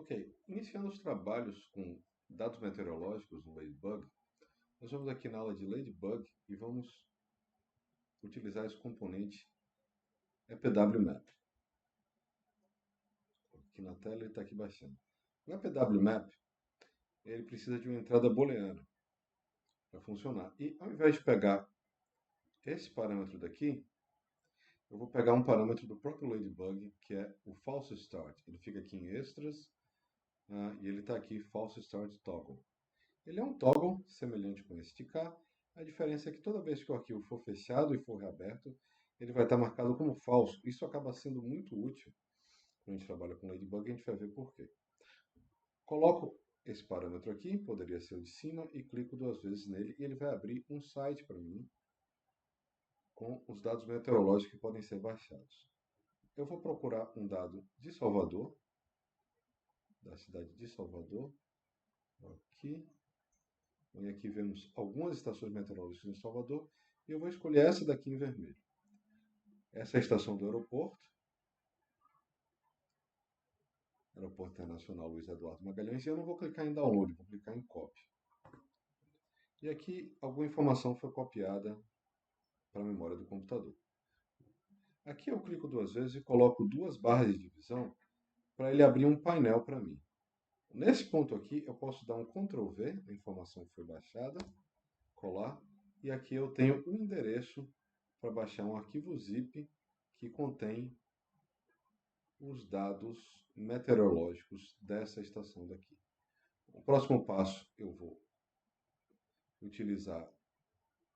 Ok, iniciando os trabalhos com dados meteorológicos no Ladybug, nós vamos aqui na aula de Ladybug e vamos utilizar esse componente EPWMap. Aqui na tela ele está aqui baixando. O EPWMap ele precisa de uma entrada booleana para funcionar. E ao invés de pegar esse parâmetro daqui, eu vou pegar um parâmetro do próprio Ladybug, que é o false start. Ele fica aqui em extras e ele está aqui false start toggle. Ele é um toggle semelhante com esse de cá. A diferença é que toda vez que o arquivo for fechado e for reaberto, ele vai estar marcado como falso. Isso acaba sendo muito útil quando a gente trabalha com Ladybug, a gente vai ver por quê. Coloco esse parâmetro aqui, poderia ser o de cima, e clico duas vezes nele e ele vai abrir um site para mim com os dados meteorológicos que podem ser baixados. Eu vou procurar um dado de Salvador, da cidade de Salvador, aqui. E aqui vemos algumas estações meteorológicas em Salvador, e eu vou escolher essa daqui em vermelho. Essa é a estação do aeroporto, Aeroporto Internacional Luiz Eduardo Magalhães, e eu não vou clicar em download, vou clicar em copy. E aqui alguma informação foi copiada para a memória do computador. Aqui eu clico duas vezes e coloco duas barras de divisão para ele abrir um painel para mim. Nesse ponto aqui eu posso dar um Ctrl V, a informação foi baixada, colar, e aqui eu tenho um endereço para baixar um arquivo zip que contém os dados meteorológicos dessa estação daqui. O próximo passo eu vou utilizar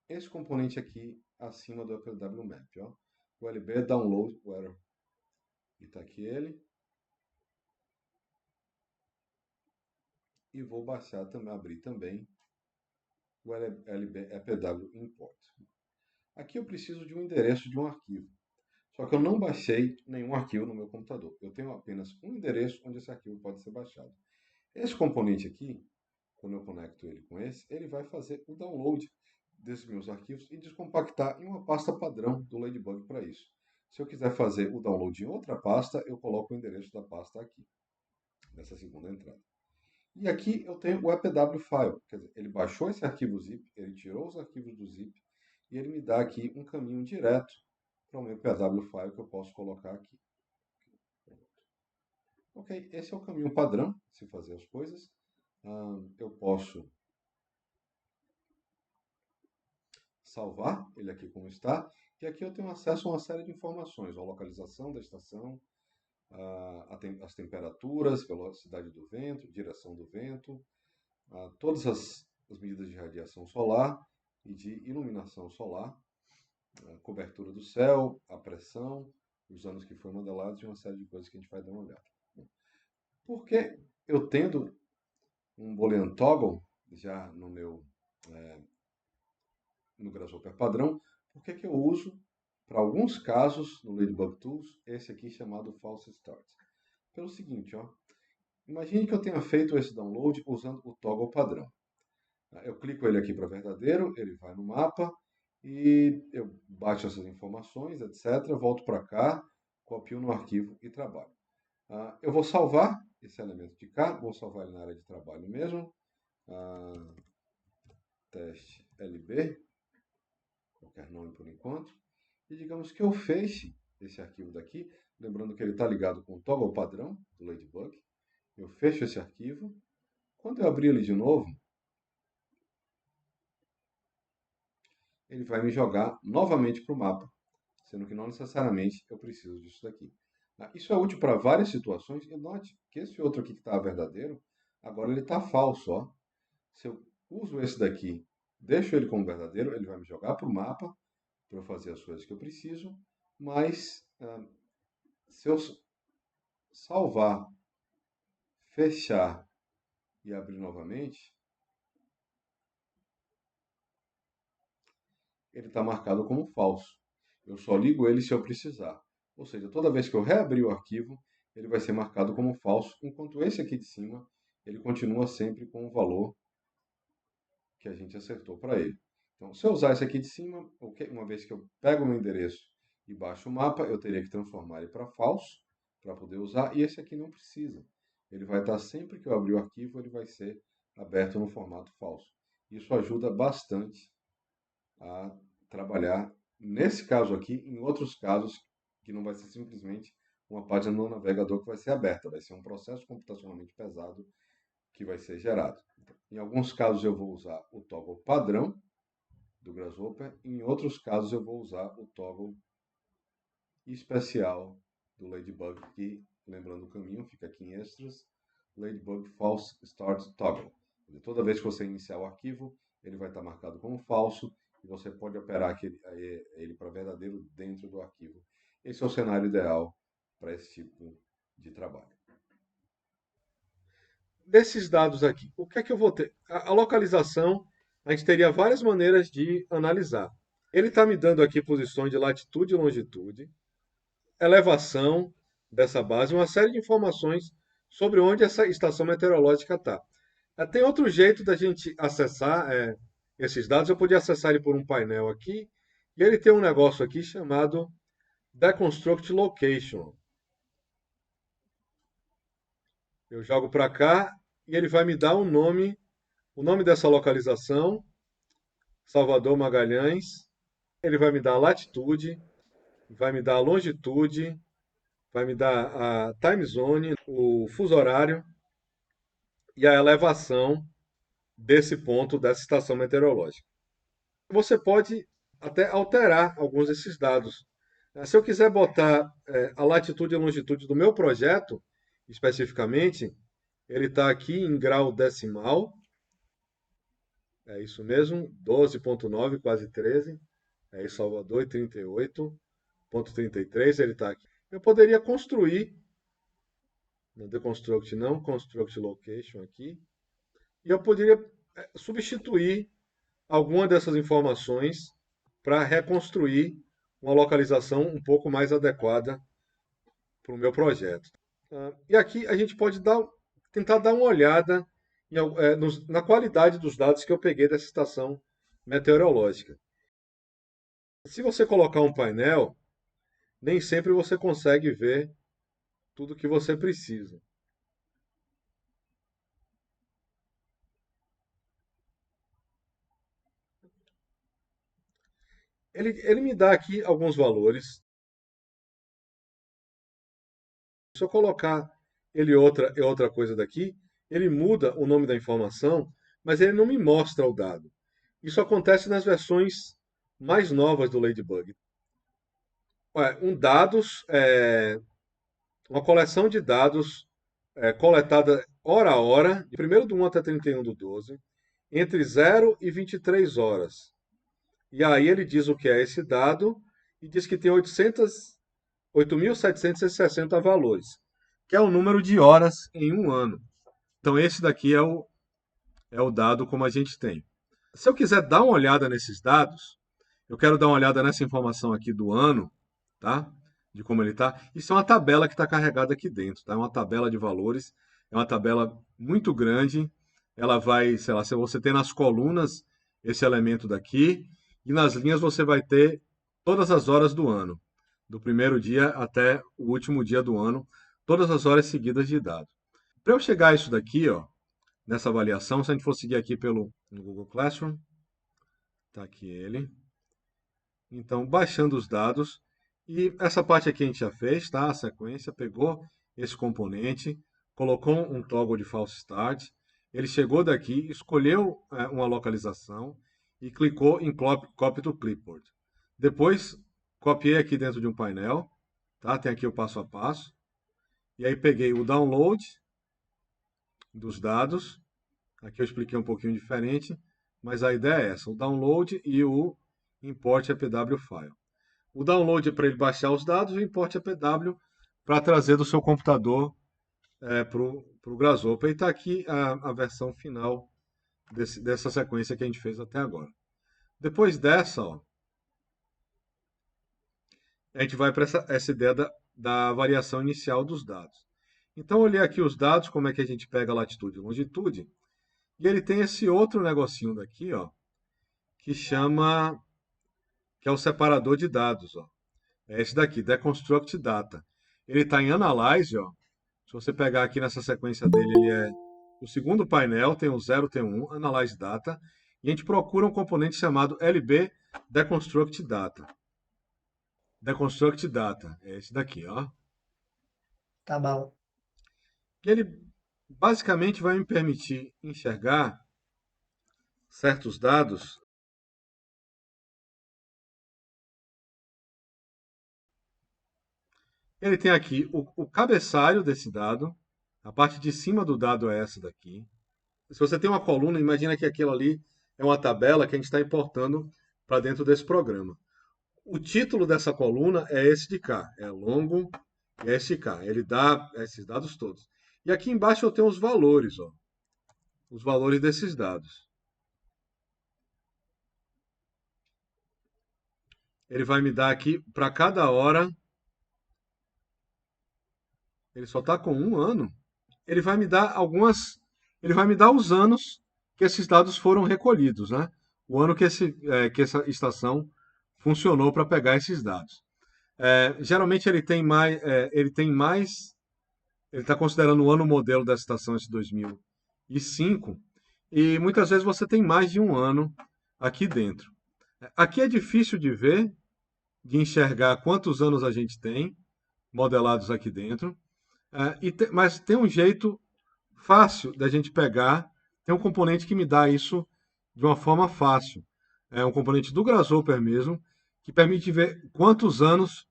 esse componente aqui acima do EPWMap, ó, o LB Download Weather. E está aqui ele. E vou baixar também, abrir também o LB EPW Import. Aqui eu preciso de um endereço de um arquivo. Só que eu não baixei nenhum arquivo no meu computador. Eu tenho apenas um endereço onde esse arquivo pode ser baixado. Esse componente aqui, quando eu conecto ele com esse, ele vai fazer o download desses meus arquivos e descompactar em uma pasta padrão do Ladybug para isso. Se eu quiser fazer o download em outra pasta, eu coloco o endereço da pasta aqui, nessa segunda entrada. E aqui eu tenho o EPW File, quer dizer, ele baixou esse arquivo zip, ele tirou os arquivos do zip e ele me dá aqui um caminho direto para o meu EPW File que eu posso colocar aqui. Ok, esse é o caminho padrão de se fazer as coisas. Eu posso salvar ele aqui como está, e aqui eu tenho acesso a uma série de informações, a localização da estação, as temperaturas, velocidade do vento, direção do vento, todas as medidas de radiação solar e de iluminação solar, a cobertura do céu, a pressão, os anos que foram modelados e uma série de coisas que a gente vai dar uma olhada. Porque eu tendo um Boolean toggle já no meu no Grasshopper padrão, por que eu uso, para alguns casos, no Ladybug Tools, esse aqui chamado False Start? Pelo seguinte, ó, imagine que eu tenha feito esse download usando o toggle padrão. Eu clico ele aqui para verdadeiro, ele vai no mapa, e eu baixo essas informações, etc. Volto para cá, copio no arquivo e trabalho. Eu vou salvar esse elemento de cá, vou salvar ele na área de trabalho mesmo. Teste LB, qualquer nome por enquanto. E digamos que eu feche esse arquivo daqui, lembrando que ele está ligado com o toggle padrão do Ladybug. Eu fecho esse arquivo. Quando eu abrir ele de novo, ele vai me jogar novamente para o mapa, sendo que não necessariamente eu preciso disso daqui. Isso é útil para várias situações, e note que esse outro aqui que está verdadeiro, agora ele está falso. Ó. Se eu uso esse daqui, deixo ele como verdadeiro, ele vai me jogar para o mapa, para eu fazer as coisas que eu preciso, mas se eu salvar, fechar e abrir novamente, ele está marcado como falso. Eu só ligo ele se eu precisar. Ou seja, toda vez que eu reabrir o arquivo, ele vai ser marcado como falso, enquanto esse aqui de cima, ele continua sempre com o valor que a gente acertou para ele. Então, se eu usar esse aqui de cima, uma vez que eu pego o meu endereço e baixo o mapa, eu teria que transformar ele para falso, para poder usar, e esse aqui não precisa. ele vai estar sempre que eu abrir o arquivo, ele vai ser aberto no formato falso. Isso ajuda bastante a trabalhar nesse caso aqui, em outros casos que não vai ser simplesmente uma página no navegador que vai ser aberta, vai ser um processo computacionalmente pesado que vai ser gerado. Então, em alguns casos eu vou usar o toggle padrão do Grasshopper, em outros casos eu vou usar o toggle especial do Ladybug, que, lembrando o caminho, fica aqui em extras, Ladybug False Start Toggle. Toda vez que você iniciar o arquivo, ele vai estar marcado como falso e você pode operar ele para verdadeiro dentro do arquivo. Esse é o cenário ideal para esse tipo de trabalho. Desses dados aqui, o que é que eu vou ter? A localização, a gente teria várias maneiras de analisar. Ele está me dando aqui posições de latitude e longitude, elevação dessa base, uma série de informações sobre onde essa estação meteorológica está. Tem outro jeito da gente acessar esses dados. Eu podia acessar ele por um painel aqui, e ele tem um negócio aqui chamado Deconstruct Location. Eu jogo para cá e ele vai me dar um nome, o nome dessa localização, Salvador Magalhães. Ele vai me dar a latitude, vai me dar a longitude, vai me dar a time zone, o fuso horário e a elevação desse ponto, dessa estação meteorológica. Você pode até alterar alguns desses dados. Se eu quiser botar a latitude e longitude do meu projeto, especificamente, ele está aqui em grau decimal. É isso mesmo, 12,9, quase 13. É isso, Salvador, e 38,33, ele está aqui. Eu poderia construir, não deconstruct não, construct location aqui, e eu poderia substituir alguma dessas informações para reconstruir uma localização um pouco mais adequada para o meu projeto. E aqui a gente pode tentar dar uma olhada na qualidade dos dados que eu peguei dessa estação meteorológica. Se você colocar um painel, nem sempre você consegue ver tudo que você precisa. Ele me dá aqui alguns valores. Se eu colocar ele outra coisa daqui, ele muda o nome da informação, mas ele não me mostra o dado. Isso acontece nas versões mais novas do Ladybug. Uma coleção de dados coletada hora a hora, de 1º do 1 até 31 do 12, entre 0 e 23 horas. E aí ele diz o que é esse dado e diz que tem 8.760 valores, que é o número de horas em um ano. Então esse daqui é o dado como a gente tem. Se eu quiser dar uma olhada nesses dados, eu quero dar uma olhada nessa informação aqui do ano, tá? De como ele está. Isso é uma tabela que está carregada aqui dentro, tá? É uma tabela de valores, é uma tabela muito grande. Ela vai, sei lá, se você tem nas colunas esse elemento daqui, e nas linhas você vai ter todas as horas do ano, do primeiro dia até o último dia do ano, todas as horas seguidas de dados. Para eu chegar a isso daqui, ó, nessa avaliação, se a gente for seguir aqui no Google Classroom, tá aqui ele. Então, baixando os dados, e essa parte aqui a gente já fez, tá? A sequência, pegou esse componente, colocou um toggle de false start, ele chegou daqui, escolheu uma localização e clicou em Copy to Clipboard. Depois, copiei aqui dentro de um painel, tá? Tem aqui o passo a passo, e aí peguei o download dos dados, aqui eu expliquei um pouquinho diferente, mas a ideia é essa, o download e o import APW file. O download é para ele baixar os dados, o import APW para trazer do seu computador para o Grasshopper. E está aqui a versão final dessa sequência que a gente fez até agora. Depois dessa, ó, a gente vai para essa ideia da variação inicial dos dados. Então, eu olhei aqui os dados, como é que a gente pega latitude e longitude, e ele tem esse outro negocinho daqui, ó, que é o separador de dados, ó. É esse daqui, Deconstruct Data. Ele está em Analyze, ó, Se você pegar aqui nessa sequência dele, ele é o segundo painel, tem o 0, tem o 1, Analyze Data, e a gente procura um componente chamado LB Deconstruct Data. Deconstruct Data, é esse daqui, ó. Tá bom. E ele basicamente vai me permitir enxergar certos dados. Ele tem aqui o cabeçalho desse dado, a parte de cima do dado é essa daqui. Se você tem uma coluna, imagina que aquilo ali é uma tabela que a gente está importando para dentro desse programa. O título dessa coluna é esse de cá, é longo e é esse de cá. Ele dá esses dados todos. E aqui embaixo eu tenho os valores, ó, os valores desses dados. Ele vai me dar aqui para cada hora. Ele só está com um ano. Ele vai me dar algumas. Ele vai me dar os anos que esses dados foram recolhidos, né? O ano que essa estação funcionou para pegar esses dados. Geralmente ele está considerando o ano modelo da estação, esse 2005, e muitas vezes você tem mais de um ano aqui dentro. Aqui é difícil de ver, de enxergar quantos anos a gente tem modelados aqui dentro, mas tem um jeito fácil da gente pegar, tem um componente que me dá isso de uma forma fácil. É um componente do Grasshopper mesmo, que permite ver quantos anos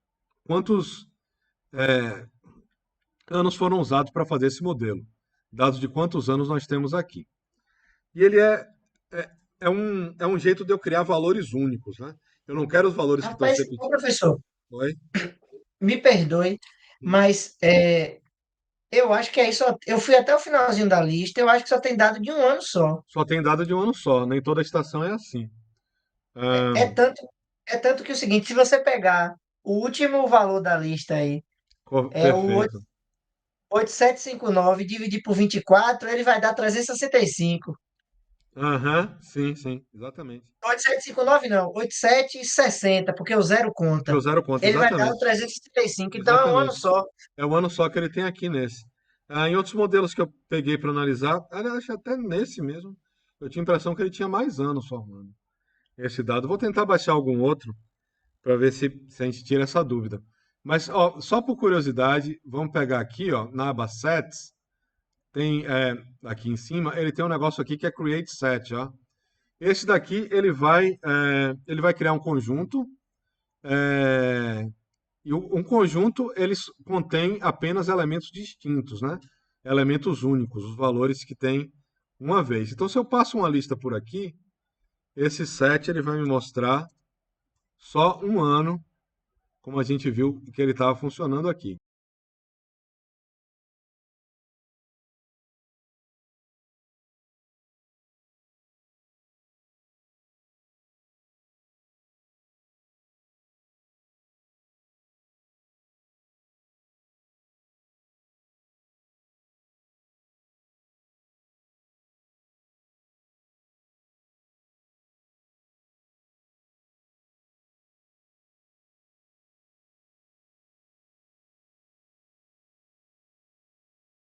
foram usados para fazer esse modelo, dados de quantos anos nós temos aqui. E ele é, é um jeito de eu criar valores únicos, né? Eu não quero os valores que estão Rapaz, sempre. ô professor, Oi? me perdoe, mas eu acho que aí só. Eu fui até o finalzinho da lista, eu acho que só tem dado de um ano só. Só tem dado de um ano só, nem toda estação é assim. É tanto, é tanto que o seguinte, se você pegar o último valor da lista aí, é o Perfeito. 8759 dividir por 24, ele vai dar 365. Aham, sim, sim, exatamente. 8759 não, 8760, porque o zero Porque conta. o zero conta, Ele vai dar o exatamente. 365, então é um ano Exatamente. só. É o ano só que ele tem aqui nesse. Em outros modelos que eu peguei para analisar, acho até nesse mesmo, eu tinha a impressão que ele tinha mais anos formando esse dado. Vou tentar baixar algum outro para ver se a gente tira essa dúvida. Mas ó, só por curiosidade, vamos pegar aqui, ó, na aba Sets, tem aqui em cima, ele tem um negócio aqui que é Create Set, ó. Esse daqui ele vai criar um conjunto é, e um conjunto eles contém apenas elementos distintos, né? Elementos únicos, os valores que tem uma vez. Então, se eu passo uma lista por aqui, esse set ele vai me mostrar só um ano, como a gente viu que ele estava funcionando aqui.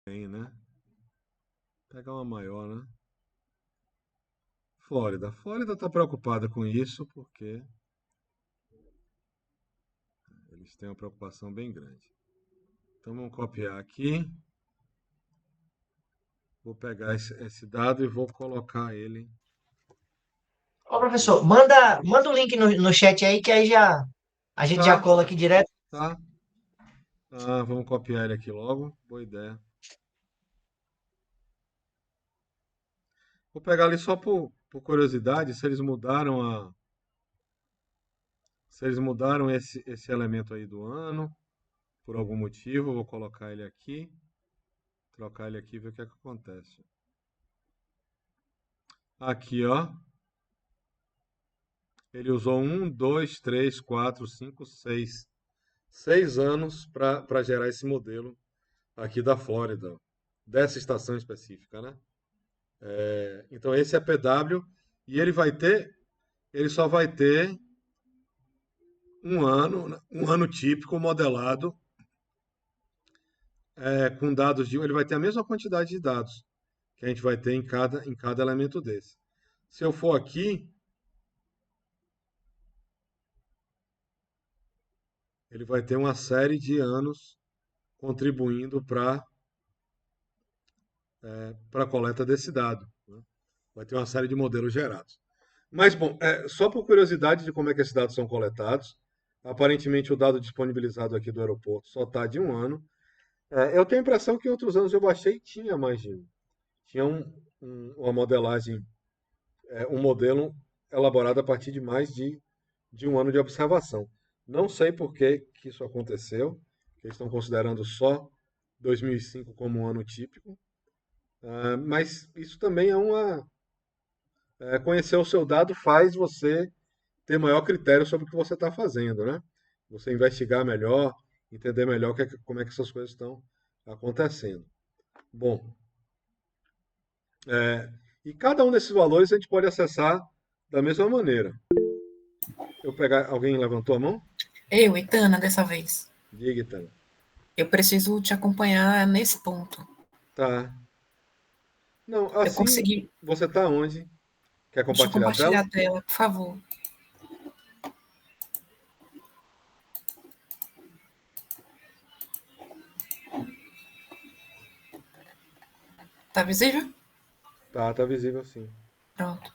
Tem, né? Pegar uma maior, né? Flórida. Flórida está preocupada com isso porque eles têm uma preocupação bem grande. Então vamos copiar aqui. Vou pegar esse dado e vou colocar ele. Ô, professor, manda o link no chat aí, que aí já a gente já Tá, cola aqui direto. tá. Vamos copiar ele aqui logo. Boa ideia. Vou pegar ali só por curiosidade, se eles mudaram esse elemento aí do ano, por algum motivo, eu vou colocar ele aqui, trocar ele aqui e ver o que é que acontece. Aqui, ó, ele usou 6. 6 anos para gerar esse modelo aqui da Flórida, dessa estação específica, né? Então esse é PW e ele só vai ter um ano típico modelado com dados de um, ele vai ter a mesma quantidade de dados que a gente vai ter em cada elemento desse. Se eu for aqui, ele vai ter uma série de anos contribuindo para a coleta desse dado, né? Vai ter uma série de modelos gerados. Mas, bom, só por curiosidade de como é que esses dados são coletados, aparentemente o dado disponibilizado aqui do aeroporto só está de um ano. Eu tenho a impressão que em outros anos eu baixei e tinha mais de um. Tinha uma modelagem, um modelo elaborado a partir de mais de um ano de observação. Não sei por que isso aconteceu, que eles estão considerando só 2005 como um ano típico, mas isso também conhecer o seu dado faz você ter maior critério sobre o que você está fazendo, né? Você investigar melhor, entender melhor como é que essas coisas estão acontecendo. Bom, e cada um desses valores a gente pode acessar da mesma maneira. Alguém levantou a mão? Eu, Itana, dessa vez. Diga, Itana. Eu preciso te acompanhar nesse ponto. Tá. Não, Eu assim, consegui. você tá onde? Quer Deixa eu compartilhar a compartilhar tela? a tela, por favor. Tá visível? Tá visível sim. Pronto.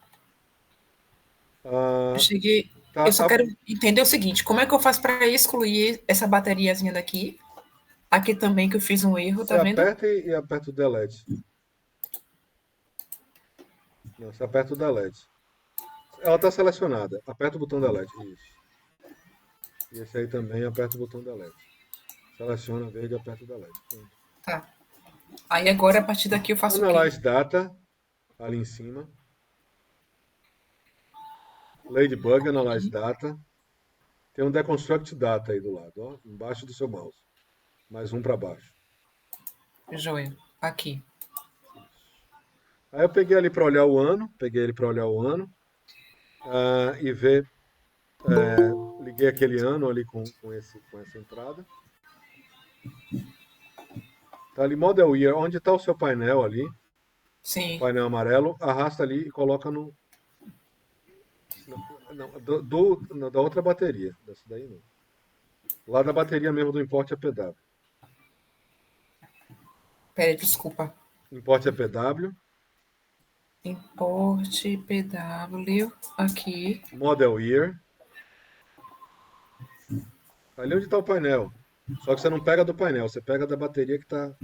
Ah, Eu cheguei. tá, Eu só quero entender o seguinte: como é que eu faço para excluir essa bateriazinha daqui? Aqui também que eu fiz um erro, você tá vendo? aperta e aperta o delete. Não, você aperta o delete. Ela está selecionada. Aperta o botão delete. Isso. E esse aí também aperta o botão delete. Seleciona verde e aperta o delete. Pronto. Tá. Aí agora, a partir daqui, eu faço o quê? Analyze data, ali em cima. Ladybug, Analyze data. Tem um Deconstruct data aí do lado, ó, embaixo do seu mouse. Mais um para baixo. Joia. Aqui. Aí eu peguei ali para olhar o ano, e ver, liguei aquele ano ali com essa entrada. Tá ali Model Year, onde está o seu painel ali, Sim. painel amarelo, arrasta ali e coloca no. Não, da outra bateria, dessa daí não. Lá da bateria mesmo do Import APW. Peraí, desculpa. Import APW, Import PW aqui. Model Year. Ali onde está o painel. Só que você não pega do painel, você pega da bateria que está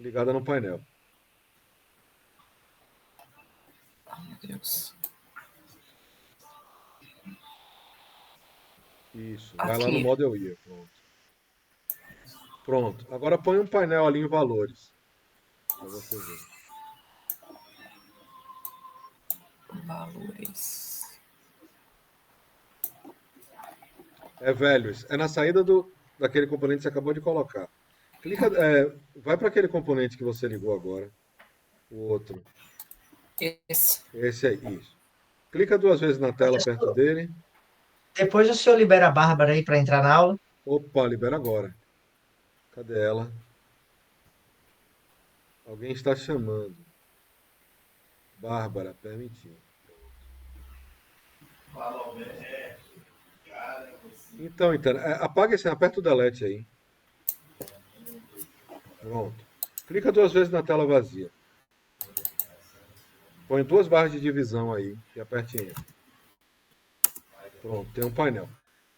ligada no painel. Oh, meu Deus. Isso, vai lá no Aqui. Model Year. Pronto. Pronto. Agora põe um painel ali em valores. Para você ver. Valores. Velhos. É na saída daquele componente que você acabou de colocar. Clica, vai para aquele componente que você ligou agora. O outro. Esse. Esse aí, isso. Clica duas vezes na tela perto dele. Depois o senhor libera a Bárbara aí para entrar na aula. Opa, libera agora. Cadê ela? Alguém está chamando. Bárbara, permitiu. Então, apaga esse, aperta o delete aí. Pronto. Clica duas vezes na tela vazia. Põe duas barras de divisão aí e aperte Enter. Pronto, tem um painel.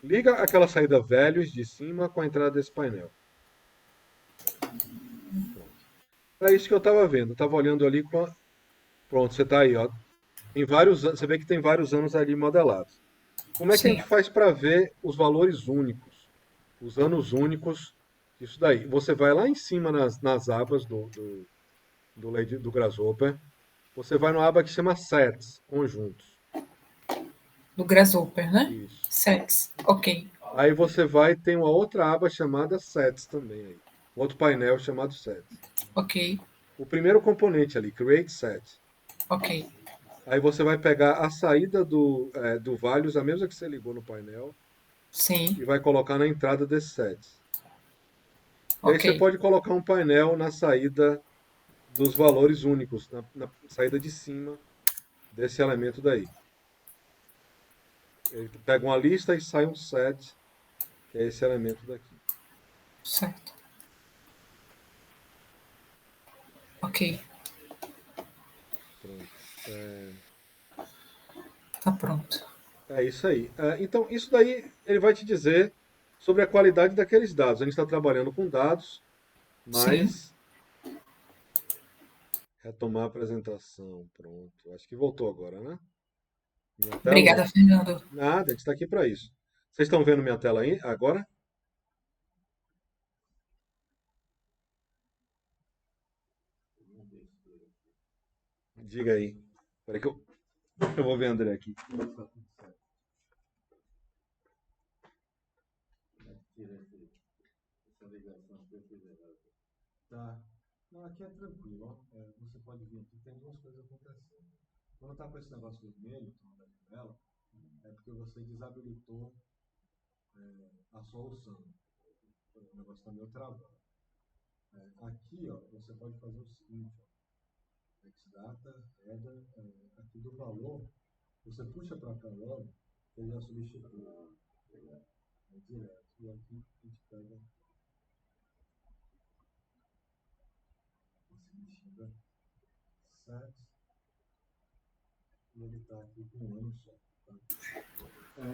Liga aquela saída velhos de cima com a entrada desse painel. Pronto. É isso que eu estava vendo. Eu estava olhando ali com a... Pronto, você está aí, ó. Você vê que tem vários anos ali modelados. Como é que a Sim. gente faz para ver os valores únicos, os anos únicos disso daí? Você vai lá em cima nas abas do Grasshopper. Você vai numa aba que chama Sets, conjuntos. Do Grasshopper, né? Isso. Sets. Ok. Aí você tem uma outra aba chamada Sets também aí. Outro painel chamado Sets. Ok. O primeiro componente ali, Create Set. Ok. Aí você vai pegar a saída do Values, a mesma que você ligou no painel, Sim. e vai colocar na entrada desse Sets. E aí você Ok. pode colocar um painel na saída dos valores únicos, na saída de cima desse elemento daí. Ele pega uma lista e sai um set, que é esse elemento daqui. Certo. Ok. Pronto. Tá pronto. É isso aí. Então, isso daí ele vai te dizer sobre a qualidade daqueles dados. A gente está trabalhando com dados, Sim. mas retomar a apresentação. Pronto. Acho que voltou agora, né? Minha tela Obrigada, não. Fernando. Nada, a gente está aqui para isso. Vocês estão vendo minha tela aí agora? Diga aí. Espera que eu vou ver André aqui. Tá. Não, aqui é tranquilo, ó. Você pode vir aqui, tem duas coisas acontecendo. Quando tá com esse negócio vermelho, na janela, é porque você desabilitou a solução. O negócio está meio travado. Aqui, ó, você pode fazer o seguinte, ó. Xdata, header, aqui do valor, você puxa para cá logo, ele já substitui. É direto. E aqui a gente pega esse bichinho, set, e ele está aqui com um ano só. Tá?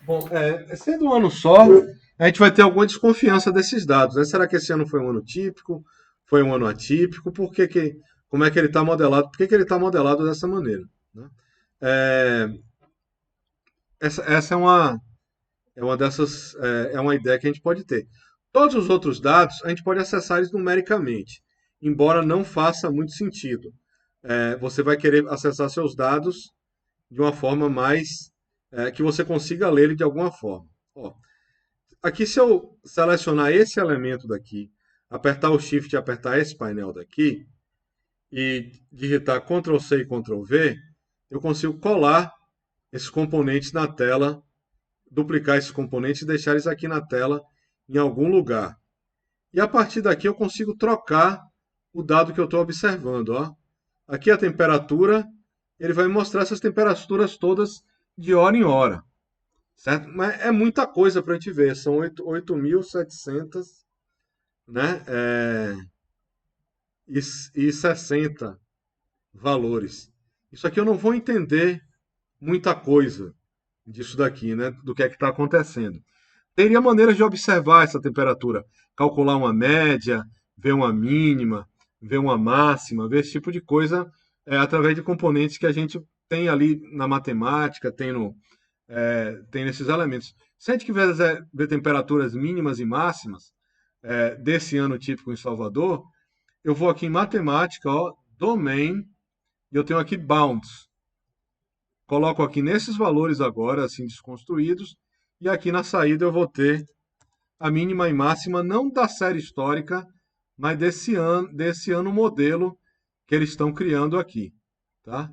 Bom, sendo um ano só, a gente vai ter alguma desconfiança desses dados, né? Será que esse ano foi um ano típico? Foi um ano atípico? Como é que ele está modelado? Por que ele está modelado dessa maneira? Né? É, essa é uma ideia que a gente pode ter. Todos os outros dados a gente pode acessar eles numericamente, embora não faça muito sentido. Você vai querer acessar seus dados de uma forma mais que você consiga ler ele de alguma forma. Ó, aqui, se eu selecionar esse elemento daqui, apertar o Shift e apertar esse painel daqui, e digitar Ctrl C e Ctrl V, eu consigo colar esses componentes na tela, duplicar esses componentes e deixar eles aqui na tela em algum lugar. E a partir daqui eu consigo trocar o dado que eu estou observando. Ó. Aqui a temperatura, ele vai mostrar essas temperaturas todas de hora em hora. Certo? Mas é muita coisa para a gente ver. São 8.700, né? E 60 valores. Isso aqui eu não vou entender muita coisa disso daqui, né? Do que é que está acontecendo. Teria maneiras de observar essa temperatura, calcular uma média, ver uma mínima, ver uma máxima, ver esse tipo de coisa através de componentes que a gente tem ali na matemática, tem nesses elementos. Se a gente quiser ver temperaturas mínimas e máximas desse ano típico em Salvador, eu vou aqui em matemática, ó, domain, e eu tenho aqui bounds. Coloco aqui nesses valores agora, assim, desconstruídos, e aqui na saída eu vou ter a mínima e máxima, não da série histórica, mas desse ano modelo que eles estão criando aqui. Tá?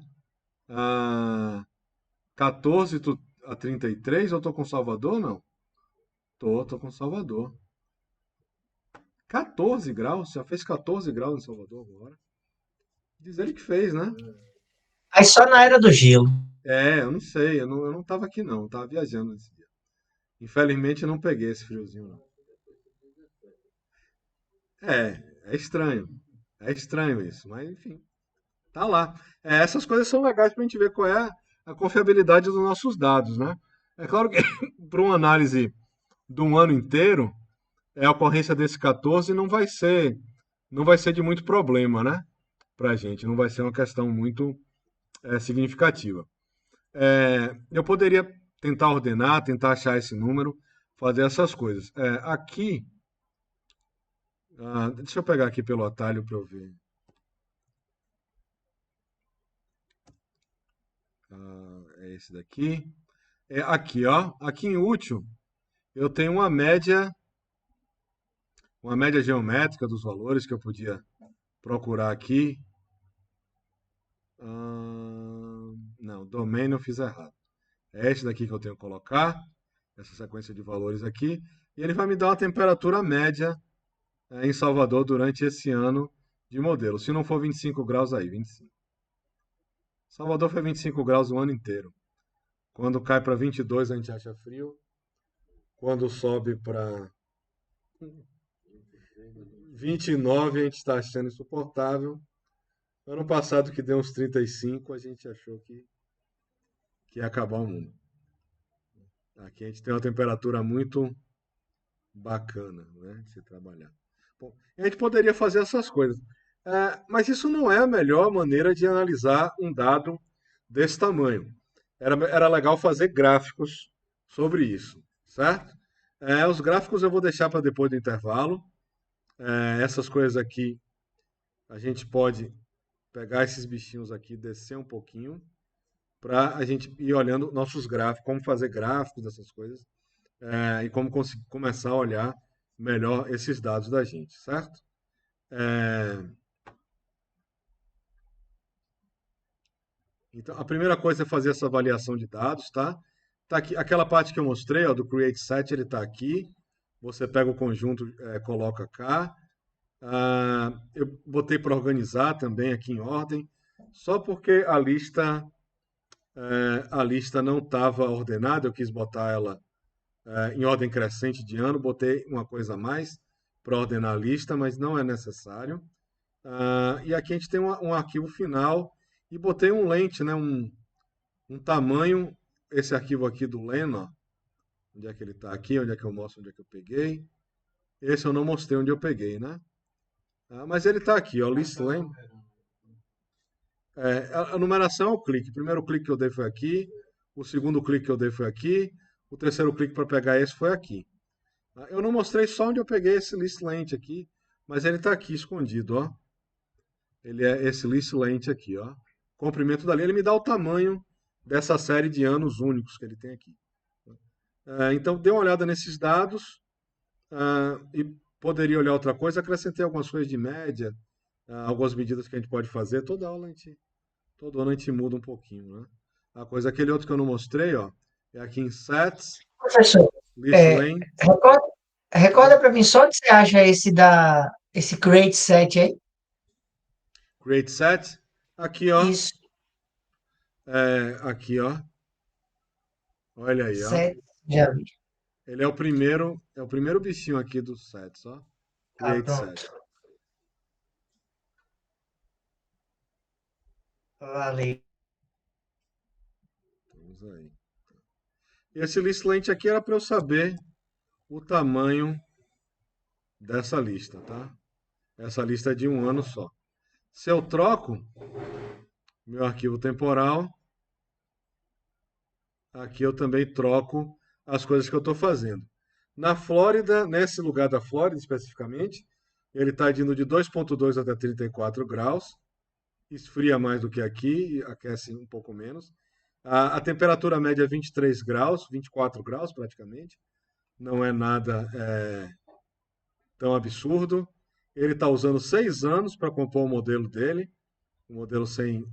14 a 33, eu estou com Salvador, não? Tô com Salvador. 14 graus? Já fez 14 graus em Salvador agora? Diz ele que fez, né? Aí só na era do gelo. Eu não sei, eu não tava aqui não, eu tava viajando nesse dia. Infelizmente eu não peguei esse friozinho não. É estranho. É estranho isso, mas enfim, tá lá. Essas coisas são legais pra gente ver qual é a confiabilidade dos nossos dados, né? É claro que para uma análise de um ano inteiro, a ocorrência desse 14 não vai ser de muito problema, né? Pra gente, não vai ser uma questão muito significativa. Eu poderia tentar ordenar, tentar achar esse número, fazer essas coisas. Aqui, deixa eu pegar aqui pelo atalho para eu ver. É esse daqui. Aqui, ó. Aqui em útil, eu tenho uma média geométrica dos valores que eu podia procurar aqui. Não, domain eu fiz errado. É esse daqui que eu tenho que colocar. essa sequência de valores aqui, e ele vai me dar uma temperatura média em Salvador durante esse ano de modelo. Se não for 25 graus aí, 25. Salvador foi 25 graus o ano inteiro. Quando cai para 22 a gente acha frio. Quando sobe para 29 a gente está achando insuportável. Ano passado que deu uns 35 a gente achou que ia acabar o mundo. Aqui a gente tem uma temperatura muito bacana, né, de se trabalhar. Bom, a gente poderia fazer essas coisas, mas isso não é a melhor maneira de analisar um dado desse tamanho. Era legal fazer gráficos sobre isso, certo? Os gráficos eu vou deixar para depois do intervalo. Essas coisas aqui, a gente pode pegar esses bichinhos aqui, descer um pouquinho, para a gente ir olhando nossos gráficos, como fazer gráficos dessas coisas, e como começar a olhar melhor esses dados da gente, certo? Então, a primeira coisa é fazer essa avaliação de dados, tá? Tá aqui, aquela parte que eu mostrei, ó, do Create Set, ele está aqui. Você pega o conjunto, coloca cá. Eu botei para organizar também aqui em ordem, só porque a lista não estava ordenada, eu quis botar ela em ordem crescente de ano, botei uma coisa a mais para ordenar a lista, mas não é necessário. E aqui a gente tem um arquivo final e botei um lente, né, um tamanho, esse arquivo aqui do Len, ó, onde é que ele está aqui, onde é que eu mostro, onde é que eu peguei. Esse eu não mostrei onde eu peguei, né? Mas ele está aqui, ó, list len. A numeração é o clique. O primeiro clique que eu dei foi aqui, o segundo clique que eu dei foi aqui, o terceiro clique para pegar esse foi aqui. Eu não mostrei só onde eu peguei esse list lent aqui, mas ele está aqui escondido, ó. Ele é esse list lent aqui, ó. Comprimento da linha, ele me dá o tamanho dessa série de anos únicos que ele tem aqui. Então, dê uma olhada nesses dados e poderia olhar outra coisa. Acrescentei algumas coisas de média, algumas medidas que a gente pode fazer. Todo ano a gente muda um pouquinho, né? Aquele outro que eu não mostrei, ó, é aqui em Sets, Professor, List é, Lane. recorda para mim só onde você acha esse Create Set aí? Create Set. Aqui, ó. Isso, Aqui, ó. Olha aí, ó. set, já vi. Ele é o primeiro bichinho aqui dos sets, ó. Tá, Create Set. pronto. Valeu. Vamos aí. Esse list length aqui era para eu saber o tamanho dessa lista, tá? Essa lista é de um ano só. Se eu troco meu arquivo temporal, aqui eu também troco as coisas que eu estou fazendo. Na Flórida, nesse lugar da Flórida especificamente, ele está indo de 2,2 até 34 graus. Esfria mais do que aqui, aquece um pouco menos. A temperatura média é 23 graus, 24 graus praticamente. Não é nada tão absurdo. Ele está usando 6 anos para compor o modelo dele, um modelo sem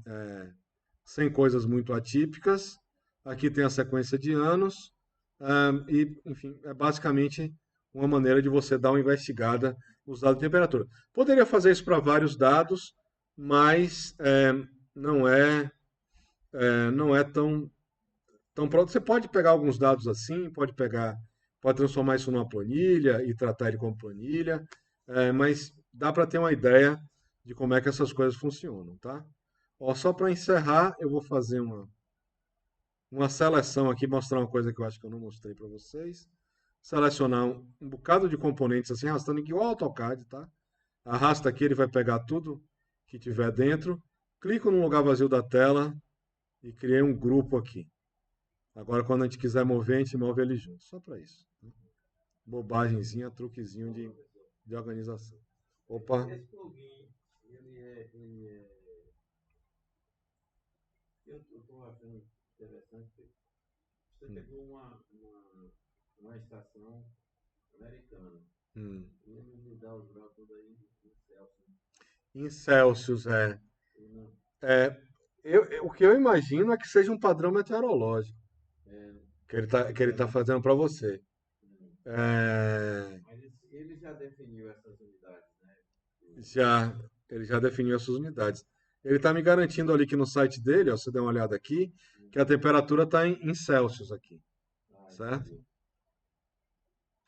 coisas muito atípicas. Aqui tem a sequência de anos. E, enfim, é basicamente uma maneira de você dar uma investigada nos dados de temperatura. Poderia fazer isso para vários dados, mas não é, não é tão pronto. Você pode pegar alguns dados assim, pode transformar isso numa planilha e tratar ele como planilha, mas dá para ter uma ideia de como é que essas coisas funcionam, tá? Ó, só para encerrar, eu vou fazer uma seleção aqui, mostrar uma coisa que eu acho que eu não mostrei para vocês. Selecionar um bocado de componentes assim, arrastando igual ao AutoCAD, tá? Arrasta aqui, ele vai pegar tudo que tiver dentro. Clico no lugar vazio da tela e criei um grupo aqui. Agora, quando a gente quiser mover, a gente move ele junto. Só para isso. Bobagemzinha, truquezinho de organização. Opa. Esse plugin, eu estou achando interessante que você pegou uma estação americana. E ele me dá os graus todos aí em Celsius. Em Celsius, o que eu imagino é que seja um padrão meteorológico. que ele tá fazendo para você. É, Mas ele já definiu essas unidades, né? ele já definiu essas unidades. Ele está me garantindo ali que no site dele, ó, você dá uma olhada aqui, que a temperatura está em Celsius aqui, certo? Entendi.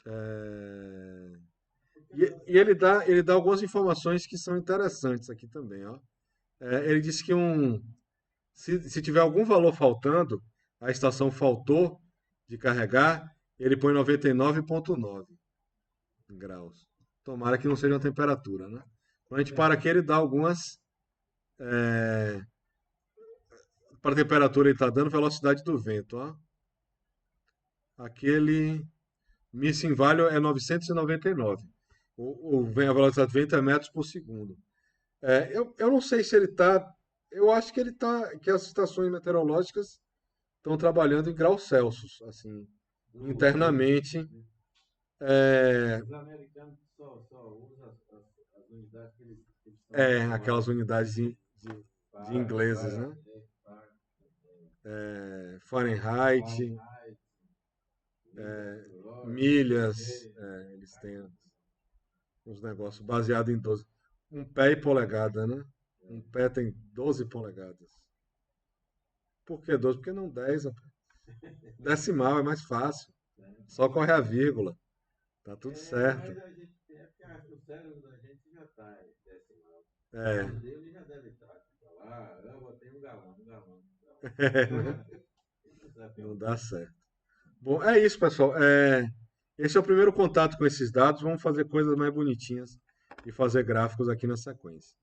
É, e ele dá algumas informações que são interessantes aqui também, ó. Ele disse que se tiver algum valor faltando, a estação faltou de carregar, ele põe 99,9 graus. Tomara que não seja a temperatura, né? Quando a gente para aqui, ele dá algumas. Para a temperatura, ele está dando velocidade do vento, ó. Aquele Missing Value é 999. A velocidade do vento é metros por segundo. Eu não sei se ele está. Eu acho que ele tá. Que as estações meteorológicas estão trabalhando em graus Celsius, assim, internamente. Os americanos só usam as unidades que eles Aquelas unidades de ingleses, né? Fahrenheit, milhas, eles têm uns negócios baseados em 12. Um pé e polegada, né? Um pé tem 12 polegadas. Por que 12? Porque não 10, rapaz. Decimal é mais fácil. Só corre a vírgula. Tá tudo certo. Mas a gente o cérebro da gente já está decimal. É. O dele já deve estar. Eu botei um galão. Não dá certo. Bom, é isso, pessoal. Esse é o primeiro contato com esses dados. Vamos fazer coisas mais bonitinhas e fazer gráficos aqui na sequência.